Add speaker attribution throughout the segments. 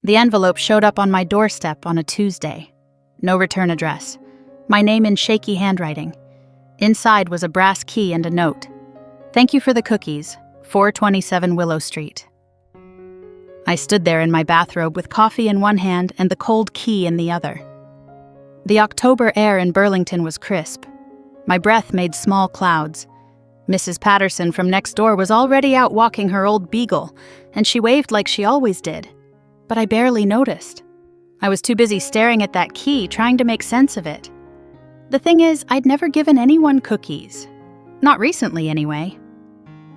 Speaker 1: The envelope showed up on my doorstep on a Tuesday. No return address. My name in shaky handwriting. Inside was a brass key and a note. "Thank you for the cookies, 427 Willow Street." I stood there in my bathrobe with coffee in one hand and the cold key in the other. The October air in Burlington was crisp. My breath made small clouds. Mrs. Patterson from next door was already out walking her old beagle, and she waved like she always did. But I barely noticed. I was too busy staring at that key, trying to make sense of it. The thing is, I'd never given anyone cookies. Not recently, anyway.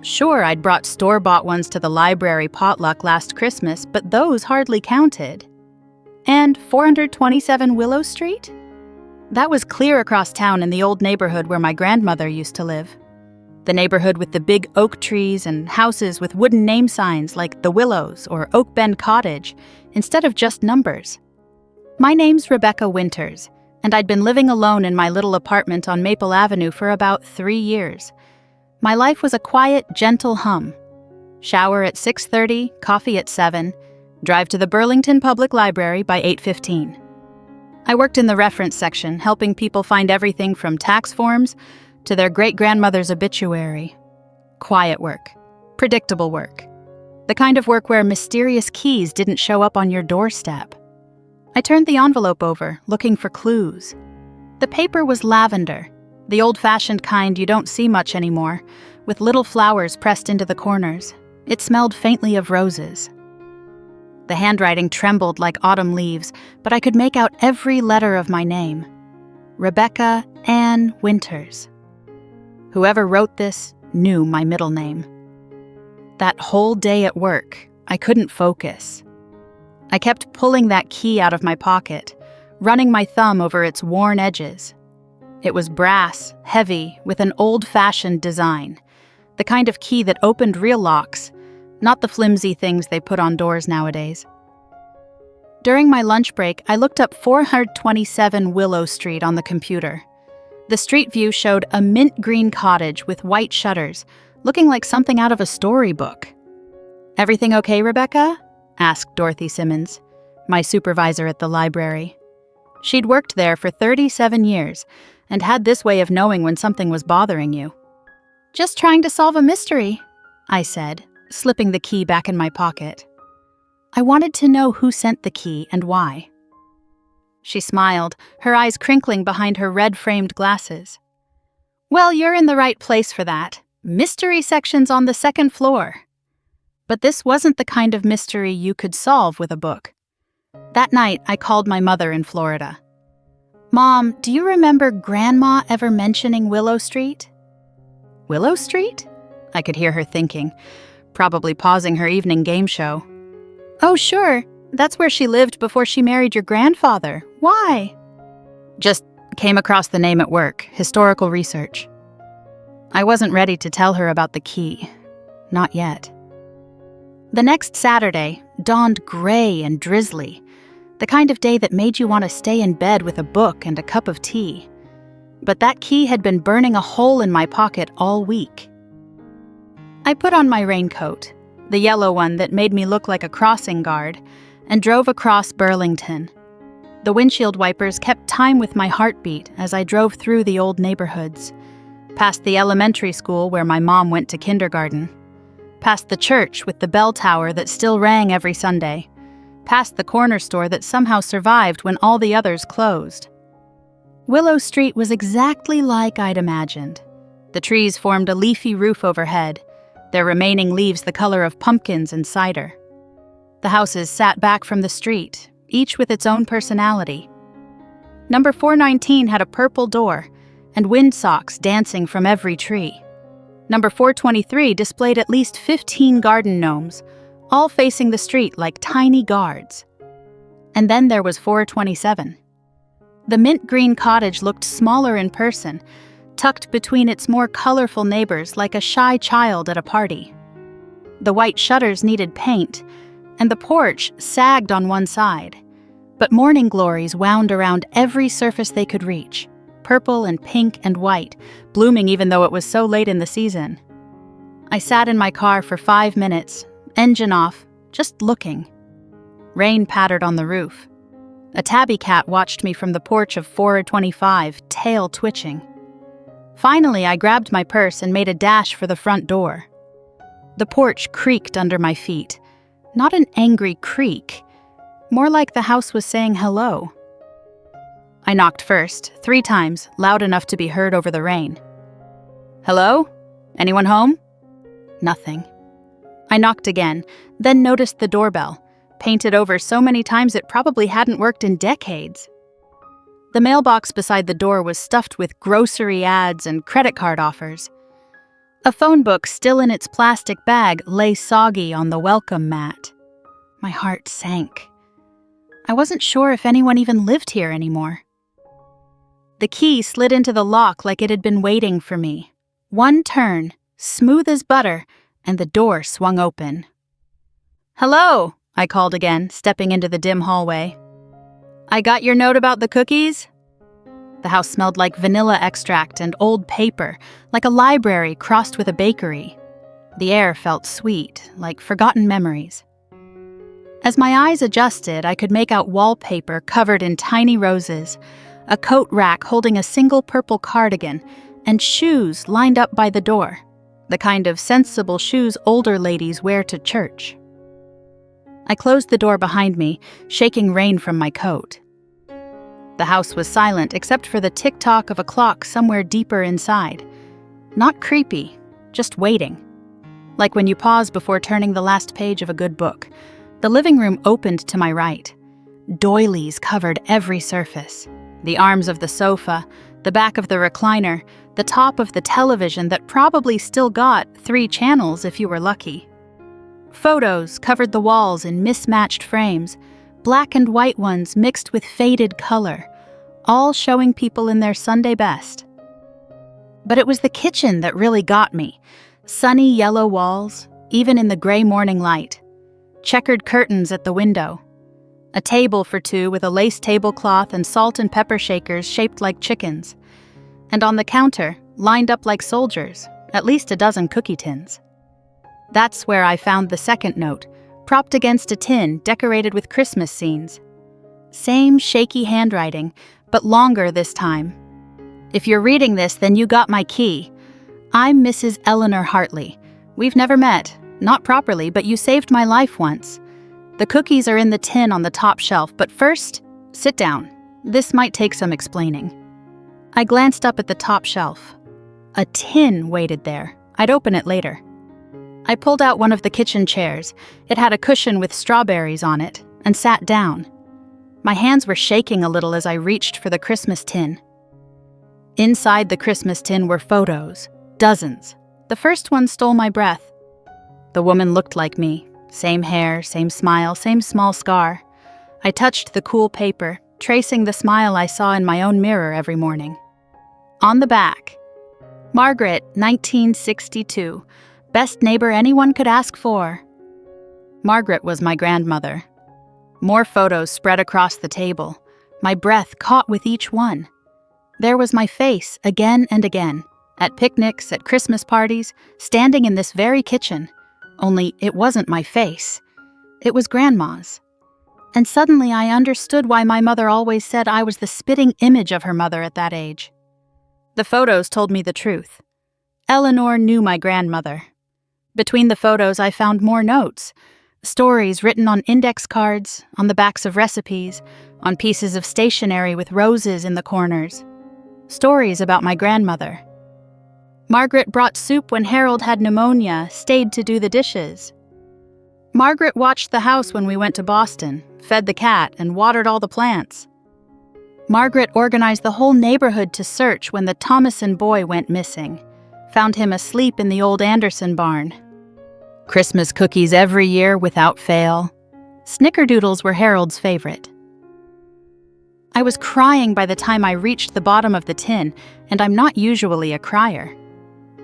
Speaker 1: Sure, I'd brought store-bought ones to the library potluck last Christmas, but those hardly counted. And 427 Willow Street? That was clear across town in the old neighborhood where my grandmother used to live. The neighborhood with the big oak trees and houses with wooden name signs like The Willows or Oak Bend Cottage, instead of just numbers. My name's Rebecca Winters, and I'd been living alone in my little apartment on Maple Avenue for about 3 years. My life was a quiet, gentle hum. Shower at 6:30, coffee at 7, drive to the Burlington Public Library by 8:15. I worked in the reference section, helping people find everything from tax forms to their great-grandmother's obituary. Quiet work. Predictable work. The kind of work where mysterious keys didn't show up on your doorstep. I turned the envelope over, looking for clues. The paper was lavender, the old-fashioned kind you don't see much anymore, with little flowers pressed into the corners. It smelled faintly of roses. The handwriting trembled like autumn leaves, but I could make out every letter of my name. Rebecca Ann Winters. Whoever wrote this knew my middle name. That whole day at work, I couldn't focus. I kept pulling that key out of my pocket, running my thumb over its worn edges. It was brass, heavy, with an old-fashioned design, the kind of key that opened real locks, not the flimsy things they put on doors nowadays. During my lunch break, I looked up 427 Willow Street on the computer. The street view showed a mint green cottage with white shutters, looking like something out of a storybook. "Everything okay, Rebecca?" asked Dorothy Simmons, my supervisor at the library. She'd worked there for 37 years and had this way of knowing when something was bothering you. "Just trying to solve a mystery," I said, slipping the key back in my pocket. I wanted to know who sent the key and why. She smiled, her eyes crinkling behind her red-framed glasses. "Well, you're in the right place for that. Mystery section's on the second floor." But this wasn't the kind of mystery you could solve with a book. That night, I called my mother in Florida. "Mom, do you remember Grandma ever mentioning Willow Street?" "Willow Street?" I could hear her thinking, probably pausing her evening game show. "Oh, sure. That's where she lived before she married your grandfather. Why?" "Just came across the name at work. Historical research." I wasn't ready to tell her about the key. Not yet. The next Saturday dawned gray and drizzly, the kind of day that made you want to stay in bed with a book and a cup of tea. But that key had been burning a hole in my pocket all week. I put on my raincoat, the yellow one that made me look like a crossing guard, and drove across Burlington. The windshield wipers kept time with my heartbeat as I drove through the old neighborhoods, past the elementary school where my mom went to kindergarten, past the church with the bell tower that still rang every Sunday, past the corner store that somehow survived when all the others closed. Willow Street was exactly like I'd imagined. The trees formed a leafy roof overhead, their remaining leaves the color of pumpkins and cider. The houses sat back from the street, each with its own personality. Number 419 had a purple door, and windsocks dancing from every tree. Number 423 displayed at least 15 garden gnomes, all facing the street like tiny guards. And then there was 427. The mint green cottage looked smaller in person, tucked between its more colorful neighbors like a shy child at a party. The white shutters needed paint, and the porch sagged on one side, but morning glories wound around every surface they could reach, purple and pink and white, blooming even though it was so late in the season. I sat in my car for 5 minutes, engine off, just looking. Rain pattered on the roof. A tabby cat watched me from the porch of 425, tail twitching. Finally, I grabbed my purse and made a dash for the front door. The porch creaked under my feet. Not an angry creak, more like the house was saying hello. I knocked first, 3 times, loud enough to be heard over the rain. Hello? Anyone home? Nothing. I knocked again, then noticed the doorbell, painted over so many times it probably hadn't worked in decades. The mailbox beside the door was stuffed with grocery ads and credit card offers. A phone book still in its plastic bag lay soggy on the welcome mat. My heart sank. I wasn't sure if anyone even lived here anymore. The key slid into the lock like it had been waiting for me. One turn, smooth as butter, and the door swung open. "Hello," I called again, stepping into the dim hallway. "I got your note about the cookies?" The house smelled like vanilla extract and old paper, like a library crossed with a bakery. The air felt sweet, like forgotten memories. As my eyes adjusted, I could make out wallpaper covered in tiny roses, a coat rack holding a single purple cardigan, and shoes lined up by the door, the kind of sensible shoes older ladies wear to church. I closed the door behind me, shaking rain from my coat. The house was silent except for the tick-tock of a clock somewhere deeper inside. Not creepy, just waiting. Like when you pause before turning the last page of a good book. The living room opened to my right. Doilies covered every surface. The arms of the sofa, the back of the recliner, the top of the television that probably still got 3 channels if you were lucky. Photos covered the walls in mismatched frames, black and white ones mixed with faded color, all showing people in their Sunday best. But it was the kitchen that really got me. Sunny yellow walls, even in the gray morning light. Checkered curtains at the window. A table for 2 with a lace tablecloth and salt and pepper shakers shaped like chickens. And on the counter, lined up like soldiers, at least a dozen cookie tins. That's where I found the second note, propped against a tin decorated with Christmas scenes. Same shaky handwriting, but longer this time. If you're reading this, then you got my key. I'm Mrs. Eleanor Hartley. We've never met, not properly, but you saved my life once. The cookies are in the tin on the top shelf, but first, sit down. This might take some explaining. I glanced up at the top shelf. A tin waited there. I'd open it later. I pulled out one of the kitchen chairs. It had a cushion with strawberries on it, and sat down. My hands were shaking a little as I reached for the Christmas tin. Inside the Christmas tin were photos, dozens. The first one stole my breath. The woman looked like me. Same hair, same smile, same small scar. I touched the cool paper, tracing the smile I saw in my own mirror every morning. On the back, Margaret, 1962. Best neighbor anyone could ask for. Margaret was my grandmother. More photos spread across the table. My breath caught with each one. There was my face again and again, at picnics, at Christmas parties, standing in this very kitchen. Only it wasn't my face. It was Grandma's. And suddenly I understood why my mother always said I was the spitting image of her mother at that age. The photos told me the truth. Eleanor knew my grandmother. Between the photos, I found more notes. Stories written on index cards, on the backs of recipes, on pieces of stationery with roses in the corners. Stories about my grandmother. Margaret brought soup when Harold had pneumonia, stayed to do the dishes. Margaret watched the house when we went to Boston, fed the cat, and watered all the plants. Margaret organized the whole neighborhood to search when the Thomason boy went missing. Found him asleep in the old Anderson barn. Christmas cookies every year without fail. Snickerdoodles were Harold's favorite. I was crying by the time I reached the bottom of the tin, and I'm not usually a crier.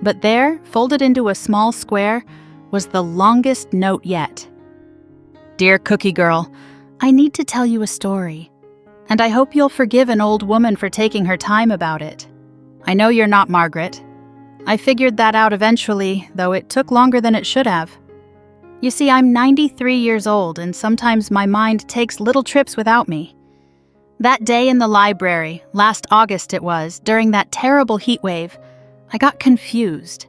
Speaker 1: But there, folded into a small square, was the longest note yet. Dear Cookie Girl, I need to tell you a story, and I hope you'll forgive an old woman for taking her time about it. I know you're not Margaret. I figured that out eventually, though it took longer than it should have. You see, I'm 93 years old, and sometimes my mind takes little trips without me. That day in the library, last August it was, during that terrible heat wave, I got confused.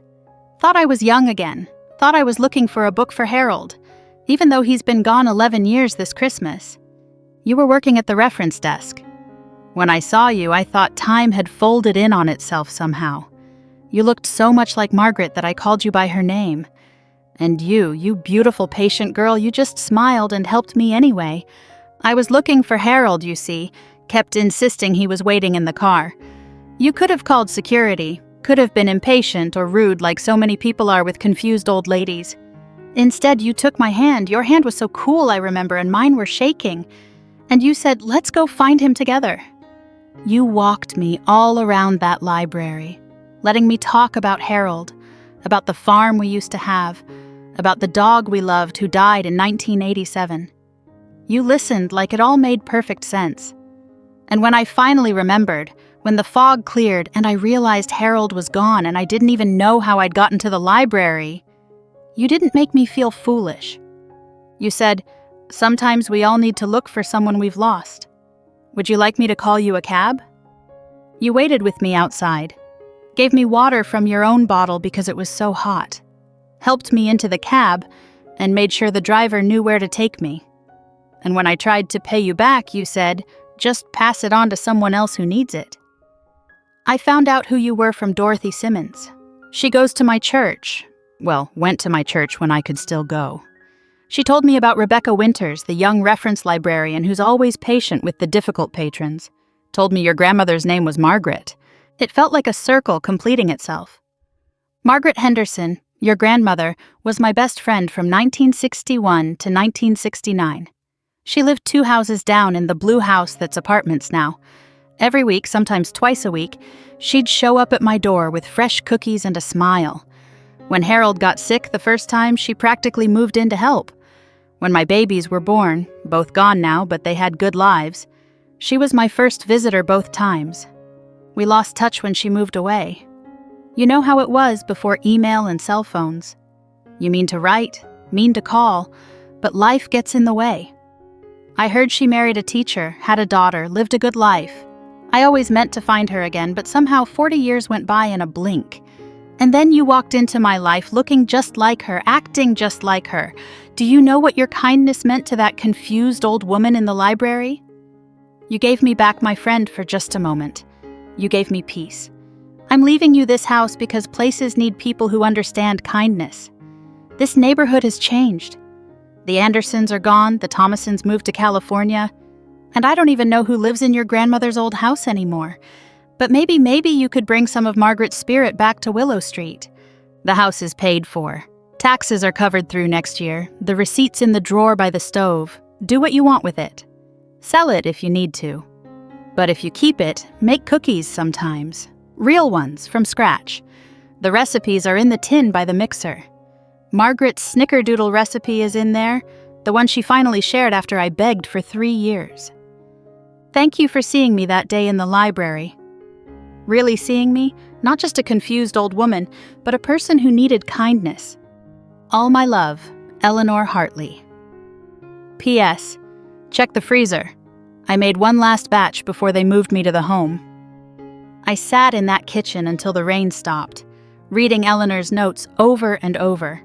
Speaker 1: Thought I was young again. Thought I was looking for a book for Harold, even though he's been gone 11 years this Christmas. You were working at the reference desk. When I saw you, I thought time had folded in on itself somehow. You looked so much like Margaret that I called you by her name. And you beautiful patient girl, you just smiled and helped me anyway. I was looking for Harold, you see, kept insisting he was waiting in the car. You could have called security, could have been impatient or rude like so many people are with confused old ladies. Instead, you took my hand. Your hand was so cool, I remember, and mine were shaking. And you said, "Let's go find him together." You walked me all around that library, letting me talk about Harold, about the farm we used to have, about the dog we loved who died in 1987. You listened like it all made perfect sense. And when I finally remembered, when the fog cleared and I realized Harold was gone and I didn't even know how I'd gotten to the library, you didn't make me feel foolish. You said, "Sometimes we all need to look for someone we've lost. Would you like me to call you a cab?" You waited with me outside, gave me water from your own bottle because it was so hot, helped me into the cab, and made sure the driver knew where to take me. And when I tried to pay you back, you said, "Just pass it on to someone else who needs it." I found out who you were from Dorothy Simmons. She goes to my church. Well, went to my church when I could still go. She told me about Rebecca Winters, the young reference librarian who's always patient with the difficult patrons. Told me your grandmother's name was Margaret. It felt like a circle completing itself. Margaret Henderson, your grandmother, was my best friend from 1961 to 1969. She lived 2 houses down in the blue house that's apartments now. Every week, sometimes twice a week, she'd show up at my door with fresh cookies and a smile. When Harold got sick the first time, she practically moved in to help. When my babies were born, both gone now, but they had good lives, she was my first visitor both times. We lost touch when she moved away. You know how it was before email and cell phones. You mean to write, mean to call, but life gets in the way. I heard she married a teacher, had a daughter, lived a good life. I always meant to find her again, but somehow 40 years went by in a blink. And then you walked into my life looking just like her, acting just like her. Do you know what your kindness meant to that confused old woman in the library? You gave me back my friend for just a moment. You gave me peace. I'm leaving you this house because places need people who understand kindness. This neighborhood has changed. The Andersons are gone, the Thomasons moved to California, and I don't even know who lives in your grandmother's old house anymore. But maybe you could bring some of Margaret's spirit back to Willow Street. The house is paid for. Taxes are covered through next year. The receipt's in the drawer by the stove. Do what you want with it. Sell it if you need to. But if you keep it, make cookies sometimes. Real ones, from scratch. The recipes are in the tin by the mixer. Margaret's snickerdoodle recipe is in there, the one she finally shared after I begged for 3 years. Thank you for seeing me that day in the library. Really seeing me, not just a confused old woman, but a person who needed kindness. All my love, Eleanor Hartley. P.S. Check the freezer. I made one last batch before they moved me to the home. I sat in that kitchen until the rain stopped, reading Eleanor's notes over and over.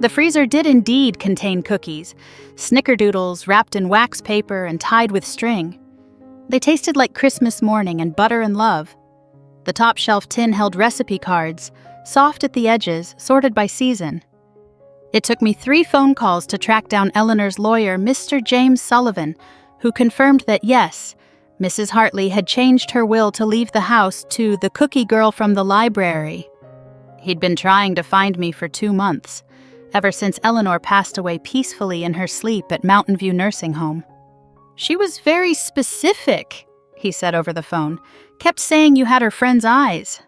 Speaker 1: The freezer did indeed contain cookies, snickerdoodles wrapped in wax paper and tied with string. They tasted like Christmas morning and butter and love. The top shelf tin held recipe cards, soft at the edges, sorted by season. It took me 3 phone calls to track down Eleanor's lawyer, Mr. James Sullivan, who confirmed that yes, Mrs. Hartley had changed her will to leave the house to the cookie girl from the library. He'd been trying to find me for 2 months, ever since Eleanor passed away peacefully in her sleep at Mountain View Nursing Home. She was very specific, he said over the phone. Kept saying you had her friend's eyes.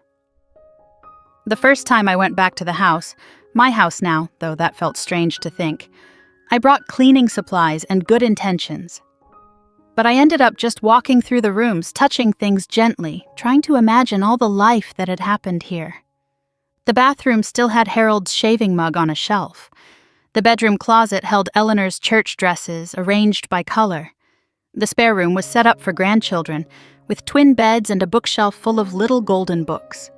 Speaker 1: The first time I went back to the house, my house now, though that felt strange to think, I brought cleaning supplies and good intentions. But I ended up just walking through the rooms, touching things gently, trying to imagine all the life that had happened here. The bathroom still had Harold's shaving mug on a shelf. The bedroom closet held Eleanor's church dresses arranged by color. The spare room was set up for grandchildren, with twin beds and a bookshelf full of little golden books.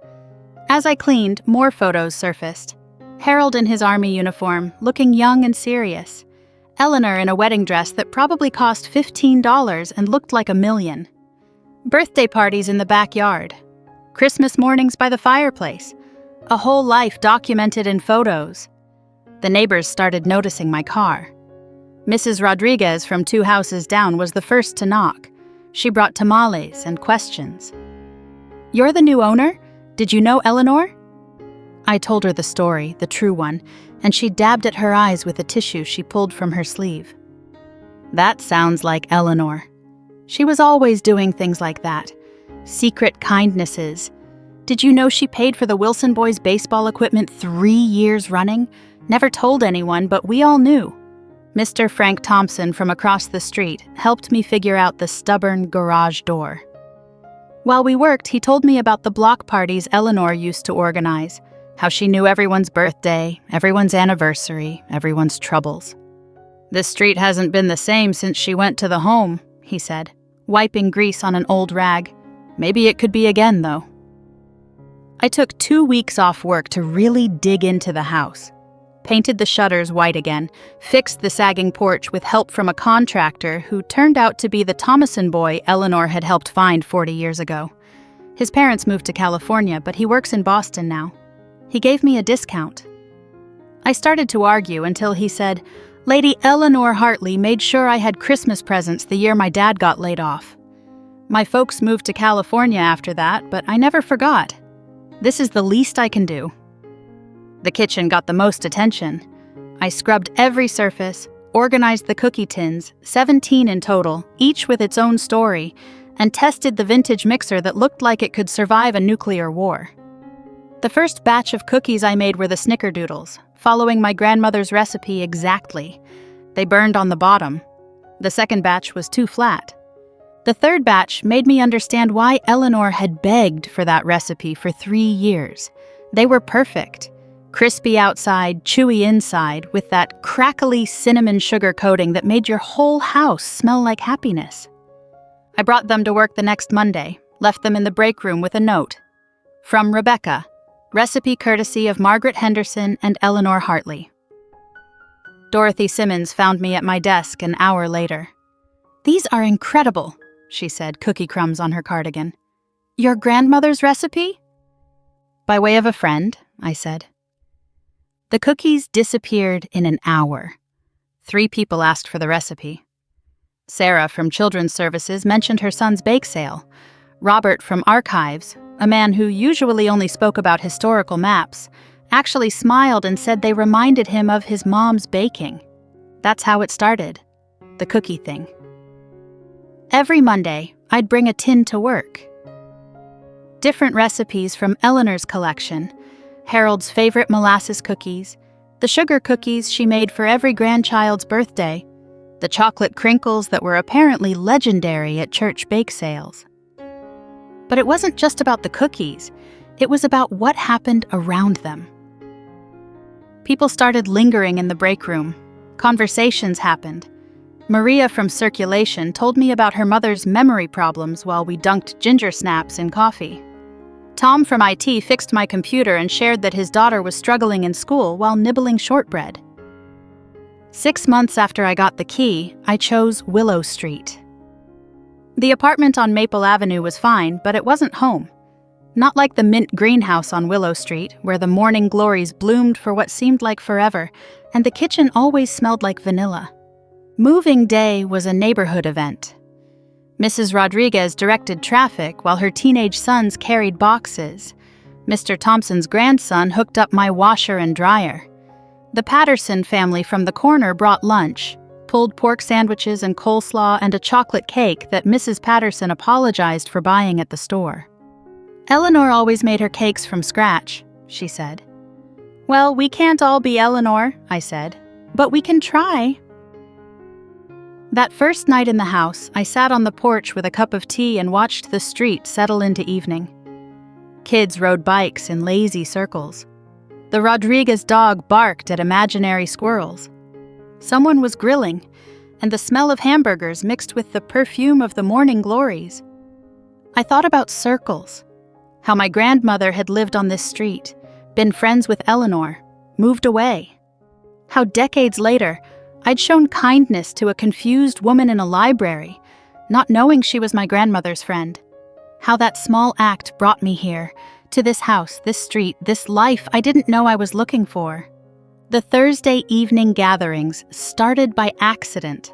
Speaker 1: As I cleaned, more photos surfaced. Harold in his army uniform, looking young and serious. Eleanor in a wedding dress that probably cost $15 and looked like $1 million. Birthday parties in the backyard. Christmas mornings by the fireplace. A whole life documented in photos. The neighbors started noticing my car. Mrs. Rodriguez from 2 houses down was the first to knock. She brought tamales and questions. "You're the new owner? Did you know Eleanor?" I told her the story, the true one, and she dabbed at her eyes with a tissue she pulled from her sleeve. "That sounds like Eleanor. She was always doing things like that. Secret kindnesses. Did you know she paid for the Wilson boys' baseball equipment 3 years running? Never told anyone, but we all knew." Mr. Frank Thompson from across the street helped me figure out the stubborn garage door. While we worked, he told me about the block parties Eleanor used to organize, how she knew everyone's birthday, everyone's anniversary, everyone's troubles. "This street hasn't been the same since she went to the home," he said, wiping grease on an old rag. "Maybe it could be again, though." I took 2 weeks off work to really dig into the house. Painted the shutters white again, fixed the sagging porch with help from a contractor who turned out to be the Thomason boy Eleanor had helped find 40 years ago. His parents moved to California, but he works in Boston now. He gave me a discount. I started to argue until he said, "Lady Eleanor Hartley made sure I had Christmas presents the year my dad got laid off. My folks moved to California after that, but I never forgot. This is the least I can do." The kitchen got the most attention. I scrubbed every surface, organized the cookie tins, 17 in total, each with its own story, and tested the vintage mixer that looked like it could survive a nuclear war. The first batch of cookies I made were the snickerdoodles, following my grandmother's recipe exactly. They burned on the bottom. The second batch was too flat. The third batch made me understand why Eleanor had begged for that recipe for 3 years. They were perfect. Crispy outside, chewy inside, with that crackly cinnamon sugar coating that made your whole house smell like happiness. I brought them to work the next Monday, left them in the break room with a note. From Rebecca, recipe courtesy of Margaret Henderson and Eleanor Hartley. Dorothy Simmons found me at my desk an hour later. "These are incredible," she said, cookie crumbs on her cardigan. "Your grandmother's recipe?" "By way of a friend," I said. The cookies disappeared in an hour. 3 people asked for the recipe. Sarah from Children's Services mentioned her son's bake sale. Robert from Archives, a man who usually only spoke about historical maps, actually smiled and said they reminded him of his mom's baking. That's how it started, the cookie thing. Every Monday, I'd bring a tin to work. Different recipes from Eleanor's collection, Harold's favorite molasses cookies, the sugar cookies she made for every grandchild's birthday, the chocolate crinkles that were apparently legendary at church bake sales. But it wasn't just about the cookies, it was about what happened around them. People started lingering in the break room. Conversations happened. Maria from Circulation told me about her mother's memory problems while we dunked ginger snaps in coffee. Tom from IT fixed my computer and shared that his daughter was struggling in school while nibbling shortbread. 6 months after I got the key, I chose Willow Street. The apartment on Maple Avenue was fine, but it wasn't home. Not like the mint greenhouse on Willow Street, where the morning glories bloomed for what seemed like forever, and the kitchen always smelled like vanilla. Moving day was a neighborhood event. Mrs. Rodriguez directed traffic while her teenage sons carried boxes. Mr. Thompson's grandson hooked up my washer and dryer. The Patterson family from the corner brought lunch, pulled pork sandwiches and coleslaw and a chocolate cake that Mrs. Patterson apologized for buying at the store. "Eleanor always made her cakes from scratch," she said. "Well, we can't all be Eleanor," I said, "but we can try." That first night in the house, I sat on the porch with a cup of tea and watched the street settle into evening. Kids rode bikes in lazy circles. The Rodriguez dog barked at imaginary squirrels. Someone was grilling, and the smell of hamburgers mixed with the perfume of the morning glories. I thought about circles, how my grandmother had lived on this street, been friends with Eleanor, moved away. How decades later, I'd shown kindness to a confused woman in a library, not knowing she was my grandmother's friend. How that small act brought me here, to this house, this street, this life I didn't know I was looking for. The Thursday evening gatherings started by accident.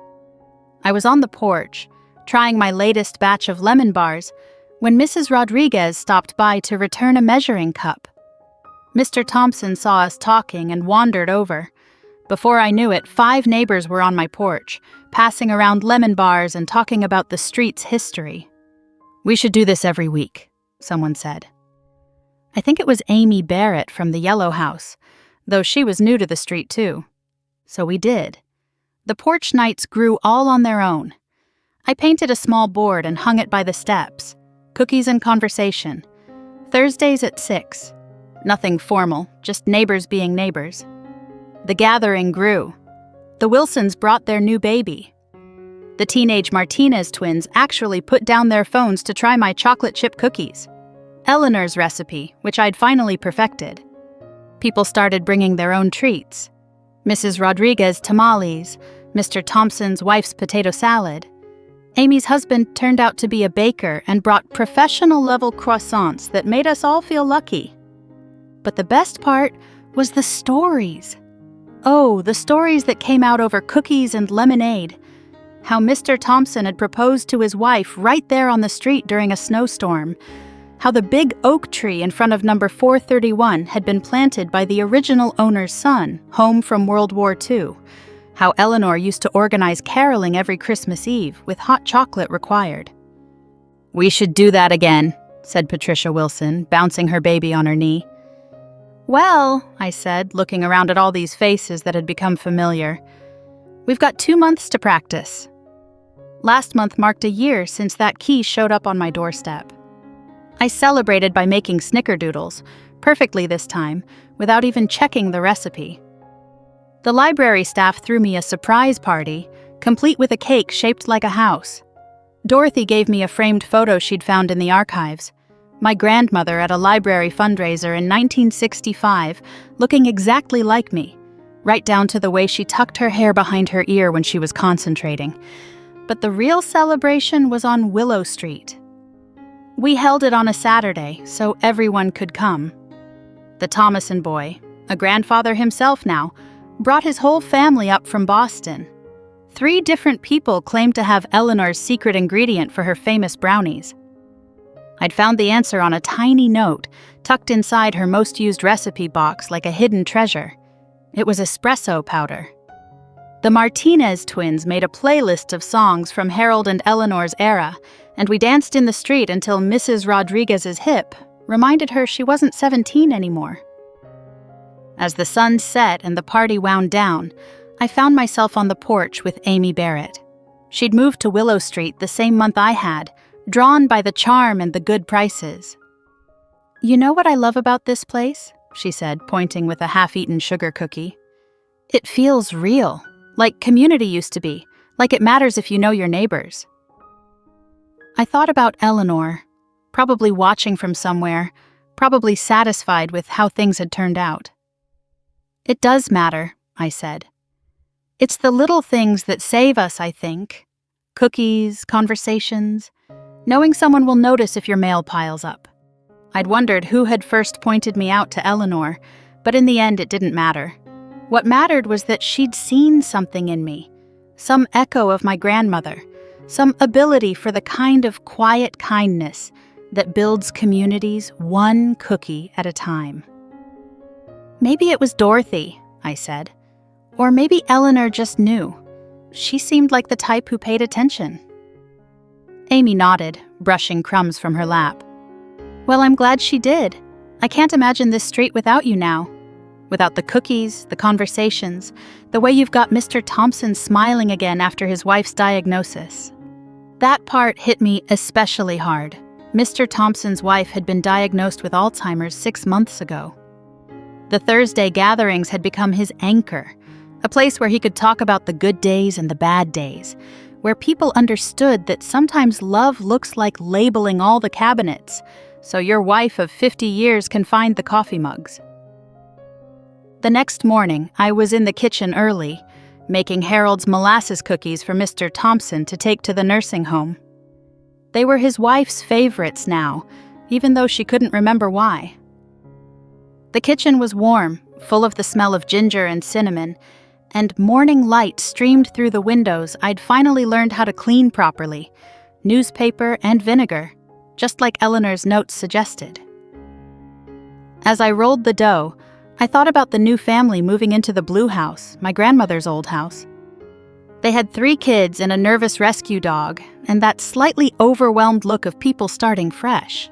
Speaker 1: I was on the porch, trying my latest batch of lemon bars, when Mrs. Rodriguez stopped by to return a measuring cup. Mr. Thompson saw us talking and wandered over. Before I knew it, 5 neighbors were on my porch, passing around lemon bars and talking about the street's history. "We should do this every week," someone said. I think it was Amy Barrett from the Yellow House, though she was new to the street too. So we did. The porch nights grew all on their own. I painted a small board and hung it by the steps. Cookies and conversation. Thursdays at 6. Nothing formal, just neighbors being neighbors. The gathering grew. The Wilsons brought their new baby. The teenage Martinez twins actually put down their phones to try my chocolate chip cookies. Eleanor's recipe, which I'd finally perfected. People started bringing their own treats. Mrs. Rodriguez tamales, Mr. Thompson's wife's potato salad. Amy's husband turned out to be a baker and brought professional-level croissants that made us all feel lucky. But the best part was the stories. Oh, the stories that came out over cookies and lemonade. How Mr. Thompson had proposed to his wife right there on the street during a snowstorm. How the big oak tree in front of number 431 had been planted by the original owner's son, home from World War II. How Eleanor used to organize caroling every Christmas Eve, with hot chocolate required. "We should do that again," said Patricia Wilson, bouncing her baby on her knee. "Well," I said, looking around at all these faces that had become familiar, "we've got 2 months to practice." Last month marked a year since that key showed up on my doorstep. I celebrated by making snickerdoodles, perfectly this time, without even checking the recipe. The library staff threw me a surprise party, complete with a cake shaped like a house. Dorothy gave me a framed photo she'd found in the archives. My grandmother at a library fundraiser in 1965, looking exactly like me, right down to the way she tucked her hair behind her ear when she was concentrating. But the real celebration was on Willow Street. We held it on a Saturday, so everyone could come. The Thomason boy, a grandfather himself now, brought his whole family up from Boston. 3 different people claimed to have Eleanor's secret ingredient for her famous brownies. I'd found the answer on a tiny note, tucked inside her most used recipe box like a hidden treasure. It was espresso powder. The Martinez twins made a playlist of songs from Harold and Eleanor's era, and we danced in the street until Mrs. Rodriguez's hip reminded her she wasn't 17 anymore. As the sun set and the party wound down, I found myself on the porch with Amy Barrett. She'd moved to Willow Street the same month I had, drawn by the charm and the good prices. "You know what I love about this place?" she said, pointing with a half-eaten sugar cookie. "It feels real, like community used to be, like it matters if you know your neighbors." I thought about Eleanor, probably watching from somewhere, probably satisfied with how things had turned out. "It does matter," I said. "It's the little things that save us, I think. Cookies, conversations, knowing someone will notice if your mail piles up." I'd wondered who had first pointed me out to Eleanor, but in the end it didn't matter. What mattered was that she'd seen something in me, some echo of my grandmother, some ability for the kind of quiet kindness that builds communities one cookie at a time. "Maybe it was Dorothy," I said. "Or maybe Eleanor just knew. She seemed like the type who paid attention." Amy nodded, brushing crumbs from her lap. "Well, I'm glad she did. I can't imagine this street without you now. Without the cookies, the conversations, the way you've got Mr. Thompson smiling again after his wife's diagnosis." That part hit me especially hard. Mr. Thompson's wife had been diagnosed with Alzheimer's 6 months ago. The Thursday gatherings had become his anchor, a place where he could talk about the good days and the bad days, where people understood that sometimes love looks like labeling all the cabinets, so your wife of 50 years can find the coffee mugs. The next morning, I was in the kitchen early, making Harold's molasses cookies for Mr. Thompson to take to the nursing home. They were his wife's favorites now, even though she couldn't remember why. The kitchen was warm, full of the smell of ginger and cinnamon, and morning light streamed through the windows. I'd finally learned how to clean properly, newspaper and vinegar, just like Eleanor's notes suggested. As I rolled the dough, I thought about the new family moving into the blue house, my grandmother's old house. They had 3 kids and a nervous rescue dog, and that slightly overwhelmed look of people starting fresh.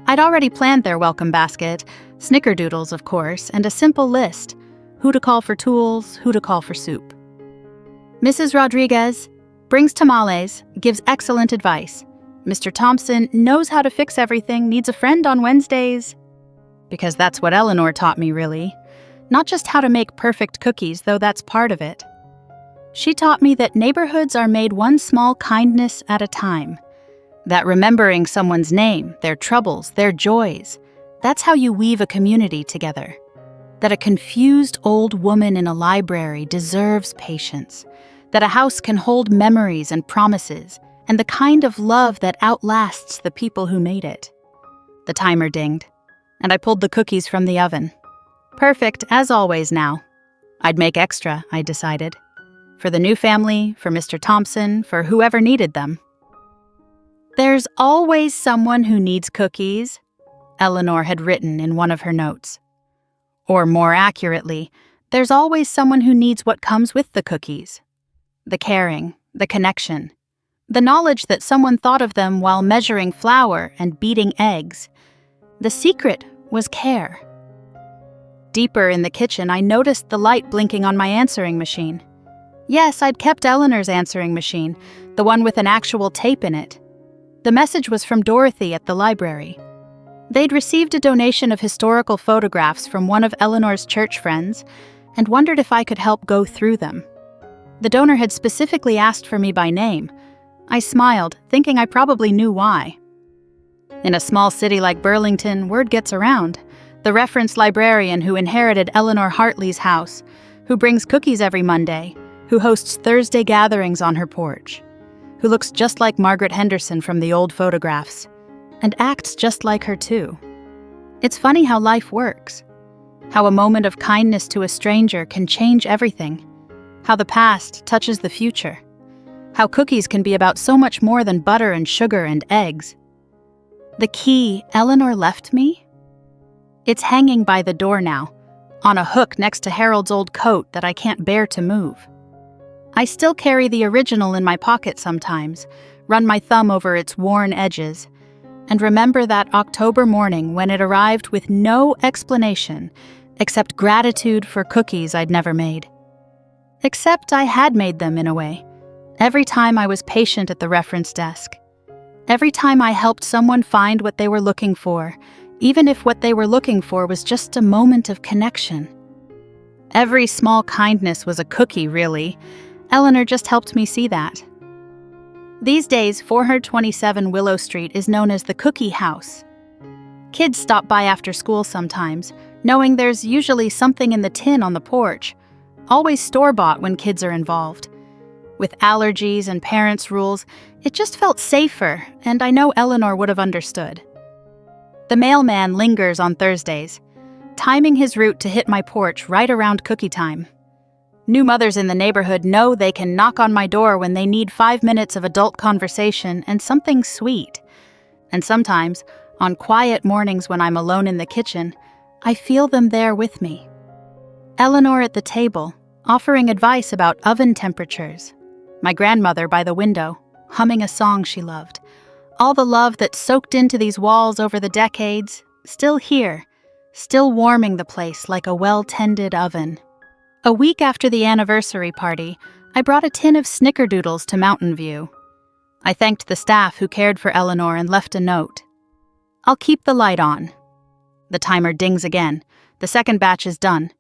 Speaker 1: I'd already planned their welcome basket, snickerdoodles, of course, and a simple list: who to call for tools, who to call for soup. Mrs. Rodriguez brings tamales, gives excellent advice. Mr. Thompson knows how to fix everything, needs a friend on Wednesdays. Because that's what Eleanor taught me, really. Not just how to make perfect cookies, though that's part of it. She taught me that neighborhoods are made one small kindness at a time. That remembering someone's name, their troubles, their joys, that's how you weave a community together. That a confused old woman in a library deserves patience. That a house can hold memories and promises, and the kind of love that outlasts the people who made it. The timer dinged, and I pulled the cookies from the oven. Perfect, as always now. I'd make extra, I decided. For the new family, for Mr. Thompson, for whoever needed them. There's always someone who needs cookies, Eleanor had written in one of her notes. Or more accurately, there's always someone who needs what comes with the cookies. The caring, the connection, the knowledge that someone thought of them while measuring flour and beating eggs. The secret was care. Deeper in the kitchen, I noticed the light blinking on my answering machine. Yes, I'd kept Eleanor's answering machine, the one with an actual tape in it. The message was from Dorothy at the library. They'd received a donation of historical photographs from one of Eleanor's church friends and wondered if I could help go through them. The donor had specifically asked for me by name. I smiled, thinking I probably knew why. In a small city like Burlington, word gets around. The reference librarian who inherited Eleanor Hartley's house, who brings cookies every Monday, who hosts Thursday gatherings on her porch, who looks just like Margaret Henderson from the old photographs, and acts just like her too. It's funny how life works, how a moment of kindness to a stranger can change everything, how the past touches the future, how cookies can be about so much more than butter and sugar and eggs. The key Eleanor left me? It's hanging by the door now, on a hook next to Harold's old coat that I can't bear to move. I still carry the original in my pocket sometimes, run my thumb over its worn edges, and remember that October morning when it arrived with no explanation except gratitude for cookies I'd never made. Except I had made them in a way. Every time I was patient at the reference desk. Every time I helped someone find what they were looking for, even if what they were looking for was just a moment of connection. Every small kindness was a cookie, really. Eleanor just helped me see that. These days, 427 Willow Street is known as the Cookie House. Kids stop by after school sometimes, knowing there's usually something in the tin on the porch, always store-bought when kids are involved. With allergies and parents' rules, it just felt safer, and I know Eleanor would have understood. The mailman lingers on Thursdays, timing his route to hit my porch right around cookie time. New mothers in the neighborhood know they can knock on my door when they need 5 minutes of adult conversation and something sweet. And sometimes, on quiet mornings when I'm alone in the kitchen, I feel them there with me. Eleanor at the table, offering advice about oven temperatures. My grandmother by the window, humming a song she loved. All the love that soaked into these walls over the decades, still here, still warming the place like a well-tended oven. A week after the anniversary party, I brought a tin of snickerdoodles to Mountain View. I thanked the staff who cared for Eleanor and left a note. I'll keep the light on. The timer dings again. The second batch is done.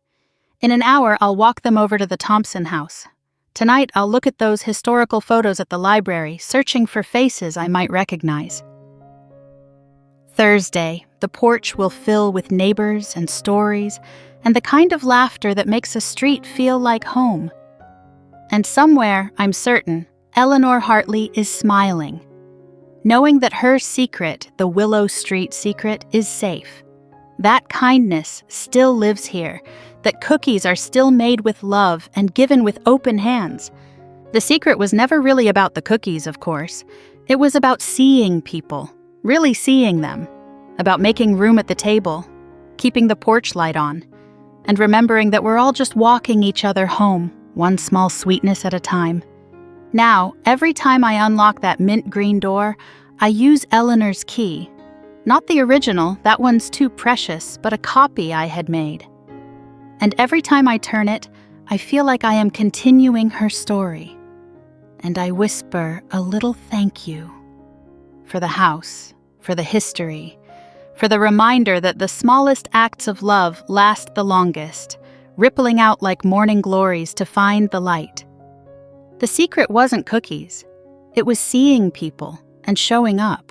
Speaker 1: In an hour, I'll walk them over to the Thompson house. Tonight, I'll look at those historical photos at the library, searching for faces I might recognize. Thursday, the porch will fill with neighbors and stories, and the kind of laughter that makes a street feel like home. And somewhere, I'm certain, Eleanor Hartley is smiling, knowing that her secret, the Willow Street secret, is safe. That kindness still lives here, that cookies are still made with love and given with open hands. The secret was never really about the cookies, of course. It was about seeing people, really seeing them, about making room at the table, keeping the porch light on, and remembering that we're all just walking each other home, one small sweetness at a time. Now, every time I unlock that mint green door, I use Eleanor's key. Not the original, that one's too precious, but a copy I had made. And every time I turn it, I feel like I am continuing her story. And I whisper a little thank you. For the house, for the history, for the reminder that the smallest acts of love last the longest, rippling out like morning glories to find the light. The secret wasn't cookies. It was seeing people and showing up.